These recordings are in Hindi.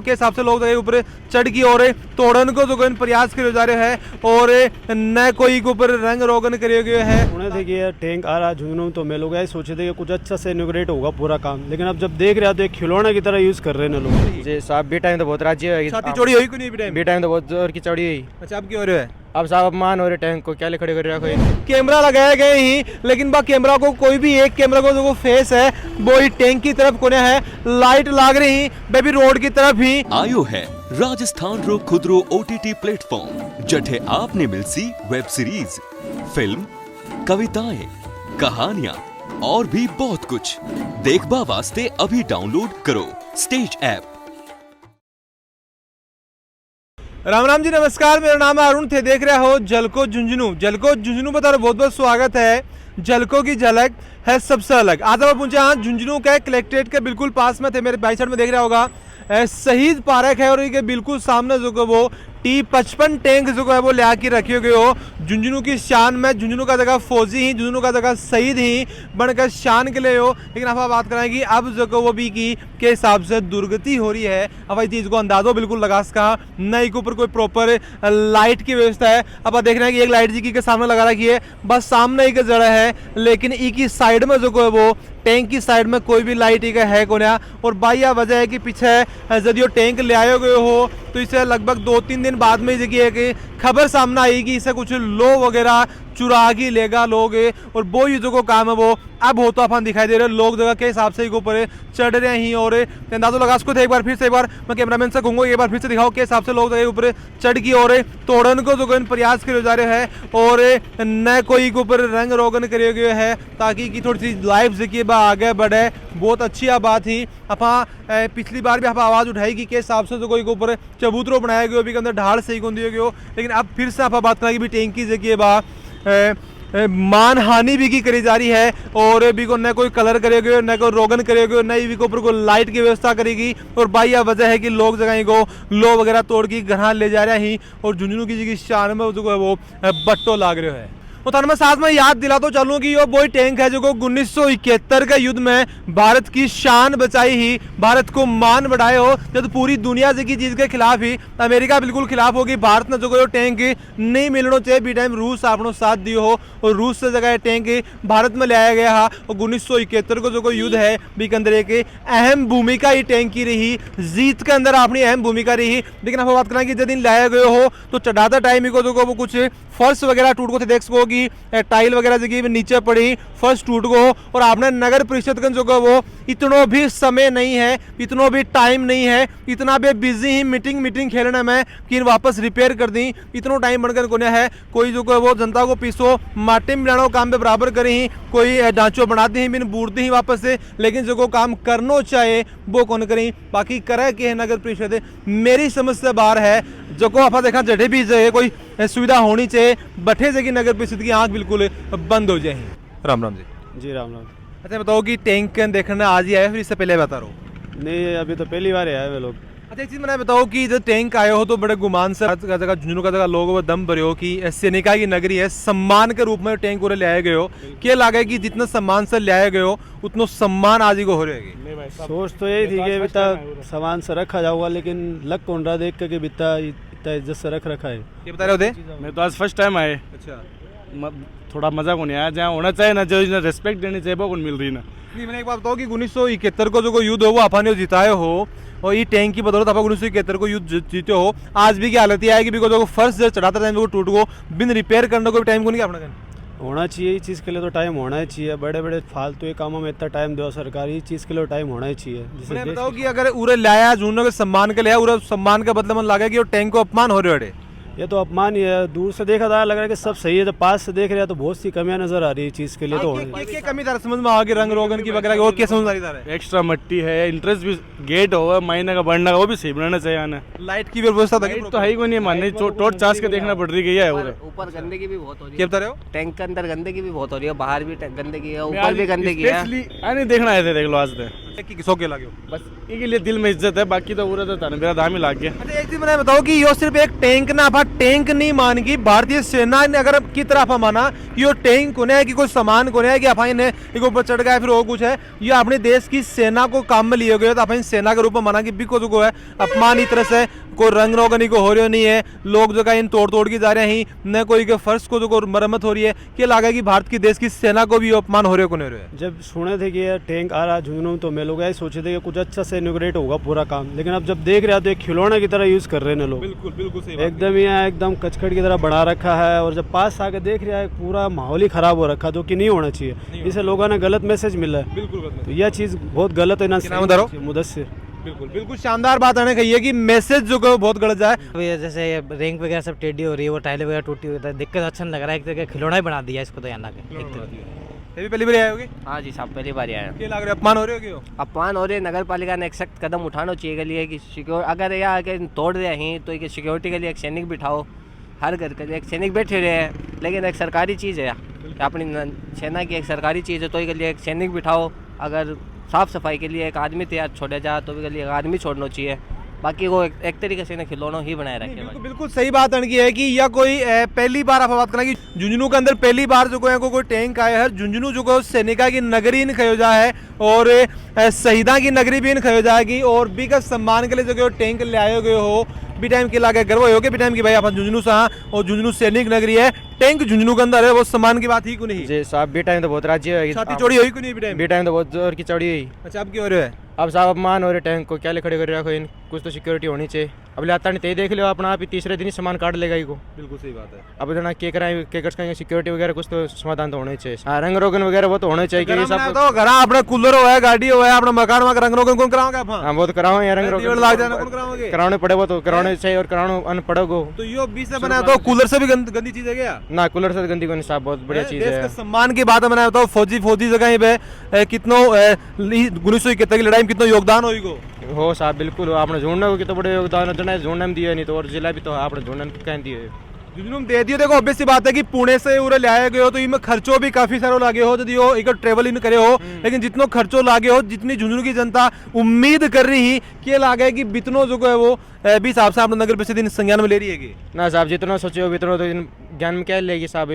के हिसाब से लोग ऊपर चढ़ की और तोड़न को जो प्रयास करे जा रहे हैं और न कोई के ऊपर रंग रोगन करे गए हैं। उन्हें देखिए टैंक आ रहा झुंझुनू तो मैं लोग यही सोचे थे कि कुछ अच्छा से इनोग्रेट होगा पूरा काम, लेकिन अब जब देख रहे हैं तो एक खिलौने की तरह यूज कर रहे हैं लोग। जी साहब बी टाइम तो बहुत राज्य है, छाती चौड़ी हुई क्यों नहीं बी टाइम तो बहुत जोर की चौड़ी हुई। अच्छा अब क्यों हो रहे है? अब साहब अपमान हो रहे टैंक को, क्या ले खड़े कर रखो। कैमरा लगाए गए ही, लेकिन बा कैमरा को कोई भी एक कैमरा को जो फेस है वो ही टैंक की तरफ कोने है, लाइट लाग रही बेबी रोड की तरफ ही। आयो है राजस्थान रो खुदरो OTT प्लेटफॉर्म जठे आपने मिलसी वेब सीरीज, फिल्म, कविताएं, कहानियां और भी बहुत कुछ देखबा वास्ते अभी डाउनलोड करो स्टेज ऐप। राम राम जी, नमस्कार। मेरा नाम है अरुण, थे देख रहे हो जलको झुंझुनू। जलको झुंझुनू पर बहुत बहुत स्वागत है। जलको की झलक है सबसे अलग। आज हम पहुंचे यहाँ झुंझुनू के कलेक्ट्रेट के बिल्कुल पास में थे। मेरे बाई साइड में देख रहा होगा शहीद पार्क है और इनके बिल्कुल सामने जो वो T-55 टैंक जो है वो ले आके रखे गए हो। झुंझुनू की शान में, झुंझुनू का जगह फौजी ही, झुंझुनू का जगह शहीद ही बनकर शान के लिए हो। लेकिन अब आप बात कराएंगे अब जो वो भी की के हिसाब से दुर्गति हो रही है। अब इस चीज़ को अंदाजो बिल्कुल लगा सका नई के ऊपर कोई प्रॉपर लाइट की व्यवस्था है। अब आप देख रहे हैं कि एक लाइट जी के सामने लगा रखी है, बस सामने एक जड़ा है, लेकिन ई की साइड में जो है वो टैंक की साइड में कोई भी लाइट ही है कोन्या। और बाइया वजह है कि पीछे यदि टैंक ले आए गए हो तो इसे लगभग 2-3 दिन बाद में देखिए कि खबर सामने आएगी इसे कुछ लो वगैरह चुरा के लेगा लोग। और वो ये जो काम है वो अब हो तो अपन दिखाई दे रहे लोग जगह के हिसाब से ऊपर चढ़ रहे हैं। और अंदाजो लगा उसको एक बार फिर से, एक बार मैं कैमरामैन से कहूँगा एक बार फिर से दिखाओ के हिसाब से लोग ऊपर चढ़ की और तोड़न को जो प्रयास करे जा रहे हैं और न कोई के ऊपर रंग रोगन करे गए हैं ताकि की थोड़ी सी लाइफ देखिए आगे बढ़े। बहुत अच्छी बात ही अपा पिछली बार भी आप आवाज़ उठाई कि के हिसाब से जो कोई के ऊपर चबूतरों बनाया गया भी के अंदर ढाल सही को दिए गए। लेकिन अब फिर से आप बात करेंगे भी टैंक की देखिए मान हानि भी की करी जा रही है और भी को न कोई कलर करेगी, न कोई रोगन करेगी, न भी को ऊपर को लाइट की व्यवस्था करेगी। और बाई यह वजह है कि लोग जगह को लो वगैरह तोड़ के घर ले जा रहे हैं और झुंझुनू की जगह शान में जो है वो बट्टो लाग रहे है। तो मैं साथ में याद दिला तो चलूँ कि ये वही टैंक है जो 1971 के युद्ध में भारत की शान बचाई ही, भारत को मान बढ़ाए हो। जब पूरी दुनिया की चीज के खिलाफ ही अमेरिका बिल्कुल खिलाफ होगी, भारत ने जो टैंक नहीं मिलना चाहिए बी टाइम रूस आपको साथ दियो हो और रूस से जगह टैंक भारत में लाया गया है। और 1971 को जो युद्ध है भी के अंदर एक अहम भूमिका ही टैंक की रही, जीत के अंदर अपनी अहम भूमिका रही। लेकिन आप बात करें कि जब दिन लाया गए हो तो चढ़ाता टाइम को जो वो कुछ फर्श वगैरह टूट को थे देख सको कि टाइल वगैरह जगह नीचे पड़ी, फर्स्ट टूट गो। और आपने नगर परिषद का जो वो इतना भी समय नहीं है, इतना भी टाइम नहीं है, इतना भी बिजी ही मीटिंग खेलने में कि वापस रिपेयर कर दी। इतना टाइम बनकर कोने है कोई जो वो जनता को पीसो माटी मिलाना काम पे बराबर करी, कोई ढांचो बनाते ही बिन बूढ़ते ही वापस से। लेकिन जो काम करना चाहे वो कौन करी, बाकी करे कि नगर परिषद मेरी समझ से बाहर है। जो को आप देखा जड़े भी कोई सुविधा होनी चाहिए, बठे जगह नगर परिषद की आंख बिल्कुल बंद हो जाए। राम राम जी। राम राम। अच्छा बताओ कि टैंक देखने आज ही आया फिर इससे पहले बता रहा हूँ? नहीं, अभी तो पहली बार आए वे लोग। अच्छा एक चीज मैंने बताओ कि जब टैंक आए हो तो बड़े गुमान से जगह झुंझुनू का जगह लोग वो दम भरे हो कि सैनिका की नगरी है, सम्मान के रूप में टैंक पूरे ले आए गए हो। क्या लगा कि जितना सम्मान से ले आए गए हो उतना सम्मान आज ही को हो रहेगी? सोच तो यही थी कि बिता सामान से रखा जाऊंगा, लेकिन लग कौन रहा देख के बिता इतना इज्जत से रखा है। ये बता रहे होते मैं तो आज फर्स्ट टाइम आए। अच्छा थोड़ा मजा को नहीं आया, जहाँ होना चाहिए ना, जो रिस्पेक्ट देनी चाहिए वो कौन मिल रही ना। नहीं, मैंने एक बात बताओ कि 1971 को जो युद्ध हो वो आपने जिताए हो और ये टैंक की बदौलत आप 1971 को युद्ध जीते हो। आज भी की हालत ये आएगी भी फर्स्ट चढ़ाता टाइम टूट गो बिन रिपेयर करने को भी टाइम को नहीं अपना होना चाहिए। इस चीज़ के लिए तो टाइम होना ही चाहिए। बड़े बड़े फालतू के कामों में इतना टाइम दो सरकार, इस चीज़ के लिए टाइम होना ही चाहिए। जिसे बताओ कि अगर उरे लाया झुंझुनू के सम्मान के लिए उरे सम्मान के बदले मन लगा कि टैंक को अपमान हो रहे हो। ये तो अपमान ही है। दूर से देखा था लग रहा है कि सब सही है, जब पास से देख रहे हैं तो बहुत सी कमियां नजर आ रही है। चीज के लिए तो क्या कमी था समझ में आगे रंग रोगन की वगैरह और क्या समझ आ रही था? एक्स्ट्रा मट्टी है, इंटरेस्ट भी गेट हो महीने का बढ़ना का वो भी सही बनाना चाहिए आना। लाइट की व्यवस्था तो है ही को नहीं मानने, टोट चास के देखना पड़ रही है। ऊपर गंदगी भी बहुत हो रही है। क्या बता रहे हो? टैंक के अंदर गंदगी भी बहुत हो रही है, बाहर भी गंदगी है, ऊपर भी गंदगी है। नहीं देखना है, देख लो आज किसों के लगे हो बस इनके लिए दिल में इज्जत है, बाकी तो पूरा तो था मेरा दाम ही लाग गया। अच्छा एक चीज मैंने बताओ कि यो सिर्फ एक टैंक ना आप टैंक नहीं मान की भारतीय सेना ने अगर की तरफ माना कि यो टैंक कोने है कि कोई सामान कोने है कि आप ने एक ऊपर चढ़ गया फिर वो कुछ है, ये अपने देश की सेना को काम में लिए गए तो आप सेना के रूप में माना कि बिको जो है अपमान इस तरह से कोई रंग रोगनी को हो रही नहीं है, लोग जो इन तोड़ के जा रहे हैं न कोई के फर्श को जो मरम्मत हो रही है, क्या लगा कि भारत की देश की सेना को भी अपमान हो रहे को नहीं हो रहे है। जब सुने थे कि ये टैंक आ रहा झुंझुनू तो मैं लोग ऐसे सोचे थे कि कुछ अच्छा से इनोग्रेट होगा पूरा काम, लेकिन अब जब देख रहे हैं तो एक खिलौने की तरह यूज कर रहे हैं लोग। बिल्कुल बिल्कुल सही एकदम यहाँ एकदम कचकट की तरह बना रखा है, और जब पास आके देख रहा है पूरा माहौल ही खराब हो रखा जो कि नहीं होना चाहिए। इसे लोगों ने गलत मैसेज मिला है, बिल्कुल तो यह चीज बहुत गलत है ना। मुदस्सिर बिल्कुल बिल्कुल शानदार बात आने कही है कि मैसेज जो है बहुत गलत है। अभी जैसे ये रैंक वगैरह सब टेढ़ी हो रही है, वो टाइलें वगैरह टूटी हुई है, दिक्कत अच्छा नहीं लग रहा है, एक तरह का खिलौना ही बना दिया इसको तो यहाँ के एक तरह। ये भी पहली बार आए होगे? हाँ जी साहब, पहली बार आया। क्या लग रहा है अपमान हो रहे हो क्यों? अपमान हो रहे, नगर पालिका ने एक सख्त कदम उठाना चाहिए के लिए कि अगर यह आगे तोड़ रहे हैं तो एक सिक्योरिटी के लिए एक सैनिक बिठाओ, हर घर के लिए एक सैनिक बैठे रहे हैं, लेकिन एक सरकारी चीज़ है अपनी सेना की, एक सरकारी चीज़ है तो इसके लिए एक सैनिक बिठाओ। अगर साफ़ सफाई के लिए एक आदमी तैयार छोड़ा जाए तो इसके लिए एक आदमी छोड़ना चाहिए, बाकी वो एक तरीके से खिलौनों ही बनाए रखे। बिल्कुल बिल्कुल सही बात अनकी है कि यह कोई पहली बार आप बात करें कि झुंझुनू के अंदर पहली बार जो है कोई टैंक आया है। झुंझुनू जो है सैनिका की नगरी इन खयो जा है और शहीदा की नगरी भी इन खयो जाएगी, और भी का सम्मान के लिए जो टैंक ले आए गए हो भी टाइम के लागे गर्व हो गए भी टाइम की भाई अपन झुंझुनू से और झुंझुनू सैनिक नगरी है, टैंक झुंझुनू के अंदर है, वो सम्मान की बात ही को नहीं। जी साहब बी टाइम तो बहुत राज्य है, छाती चौड़ी हुई को नहीं भी टाइम? बी टाइम तो बहुत जोर की चौड़ी हुई। अच्छा अब क्यों हो रहे है? अब साहब अपमान हो रहे टैंक को, क्या ले खड़े कर रखो, इन कुछ तो सिक्योरिटी होनी चाहिए। अब लाता नहीं देख लो अपना आप ही तीसरे दिन ही सामान काट लेगा इको। बिल्कुल सही बात है। अब जना के कराए के कर सिक्योरिटी वगैरह कुछ तो समाधान तो होने चाहिए। हाँ, रंग रोगन वगैरह वो तो होने चाहिए कि सब तो घर अपना कूलर हो है, गाड़ी हो है, अपना मकान में रंग रोगन कौन कराओगे आप? हाँ वो तो कराओ या रंग रोगन लाग जाना कौन कराओगे? कराने पड़े वो तो कराने चाहिए और कराने अन पड़ोगो। तो यो 20 से बना तो कूलर से भी गंदी चीज है क्या? ना कूलर से गंदी को साहब बहुत बढ़िया चीज है। सम्मान की बात मैं बताऊँ, फौजी जगह पे कितनो 1971 की लड़ाई में कितना योगदान हो हो साहब बिल्कुल, आपने जोड़ने को कितना बड़े योगदान है, जोड़ने में दिया नहीं तो और जिला भी तो आपने जोड़ने में कह दिए झुंझुनू दे दियो। देखो ऑब्वियस सी बात है कि पुणे से उरे ले आए गए हो तो इनमें खर्चो भी काफी सारो लागे हो, यदि हो एक ट्रेवल इन करे हो, लेकिन जितनो खर्चो लागे हो, जितनी झुंझुनू की जनता उम्मीद कर रही ही कि लागे कि बितनो जो है वो भी साहब से नगर परिषद इन संज्ञान में ले रही है ना साहब, जितना सोचे हो बितना तो ज्ञान में क्या लेगी साहब,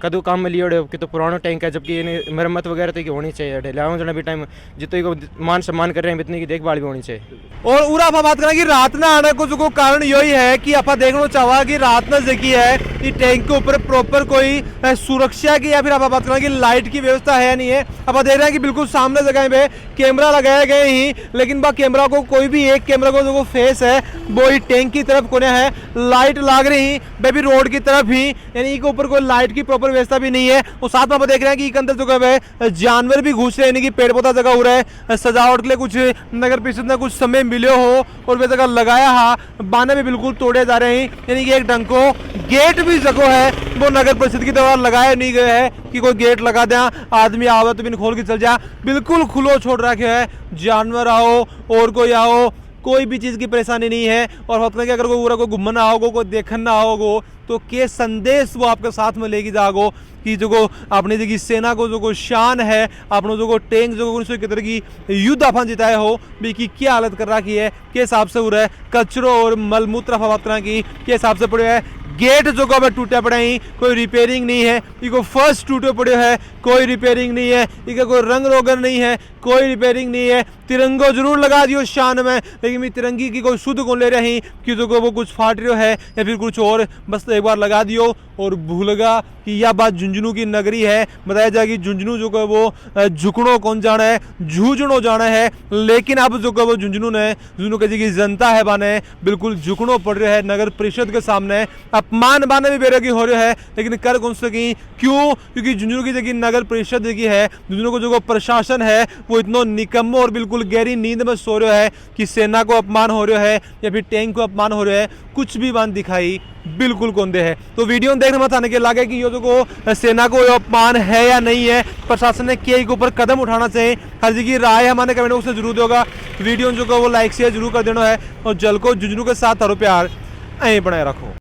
कदू काम में लियो कि तो पुराना टैंक है, जबकि मरम्मत वगैरह तो की होनी चाहिए। लाओ जना भी टाइम जितने को मान सम्मान कर रहे हैं इतनी की देखभाल भी होनी चाहिए। और उरा आप बात करें कि रात में आने को जो कारण यही है कि आप देखना चाहवा कि रात में जकी है कि टैंक के ऊपर प्रॉपर कोई सुरक्षा की या फिर आप बात करें कि लाइट की व्यवस्था है नहीं है। अब देख रहे हैं कि बिल्कुल सामने जगह पे कैमरा लगाए गए ही, लेकिन बा कैमरा को कोई भी एक कैमरा को जो फेस है वो ही टैंक की तरफ कोने है, लाइट लाग रही बेबी रोड की तरफ ही, यानी के ऊपर कोई लाइट की प्रॉपर व्यवस्था भी नहीं है। और साथ में आप देख रहे हैं कि अंदर जो है जानवर भी घुस रहे हैं, यानी कि पेड़ पौधा जगह हो रहा है, सजावट के लिए कुछ नगर परिषद ने कुछ समय मिले हो और वे जगह लगाया हा, बाने भी बिल्कुल तोड़े जा रहे हैं, यानी कि एक ढंग को गेट भी जगह है वो नगर परिषद की द्वारा लगाया नहीं गया है कि कोई गेट लगा दें आदमी आवे तो बिन खोल के चल जा, बिल्कुल खुलो छोड़ रखे है, जानवर आओ और कोई आओ कोई भी चीज़ की परेशानी नहीं है। और होता है कि अगर कोई पूरा कोई घूमन ना होगो, कोई देखन ना होगो तो के संदेश वो आपके साथ में लेके जागो कि जो अपनी जगह सेना को जो शान है, अपनों जो टैंक जो 1971 की युद्ध अपन जिताए हो भी की क्या हालत कर रखी है, के हिसाब से हो रहा है कचरों और मलमूत्र बात करना की के हिसाब से पड़े है। गेट जो को टूटे पड़े ही, कोई रिपेयरिंग नहीं है, इको फर्स्ट टूटे पड़े है, कोई रिपेयरिंग नहीं है, इका कोई रंग रोगन नहीं है, कोई रिपेयरिंग नहीं है। तिरंगो जरूर लगा दियो शान में, लेकिन मैं तिरंगी की कोई शुद्ध को ले रही कि जो वो कुछ फाट रहा है या फिर कुछ और, बस एक बार लगा दियो और भूलगा कि यह बात झुंझुनू की नगरी है। बताया जाए कि झुंझुनू जो है वो झुकड़ो कौन जाना है, झूझनो जाना है, लेकिन अब जो वो झुंझुनू ने झुंझुनू की जनता है बाने बिल्कुल झुकनो पड़ रहा है नगर परिषद के सामने, अपमान बाने भी बेरगी हो रहा है, लेकिन कर कौन सकी क्यों? क्योंकि झुंझुनू की जगह नगर परिषद की है, झुंझुनू को जो प्रशासन है वो इतना निकम्मो और बिल्कुल गहरी नींद में सो रहा है कि सेना को अपमान हो रहा है या फिर टैंक को अपमान हो रहा है, कुछ भी बात दिखाई बिल्कुल कोंदे है। तो वीडियो देखने में आने के लगे कि ये जो सेना को अपमान है या नहीं है, प्रशासन ने के ऊपर कदम उठाना चाहिए। हर जगह राय हमारे कमेंट बॉक्स में जरूर होगा, वीडियो जो वो लाइक शेयर जरूर कर देना है और जल को झुंझुनू के साथ हरो प्यार ऐ बनाए रखो।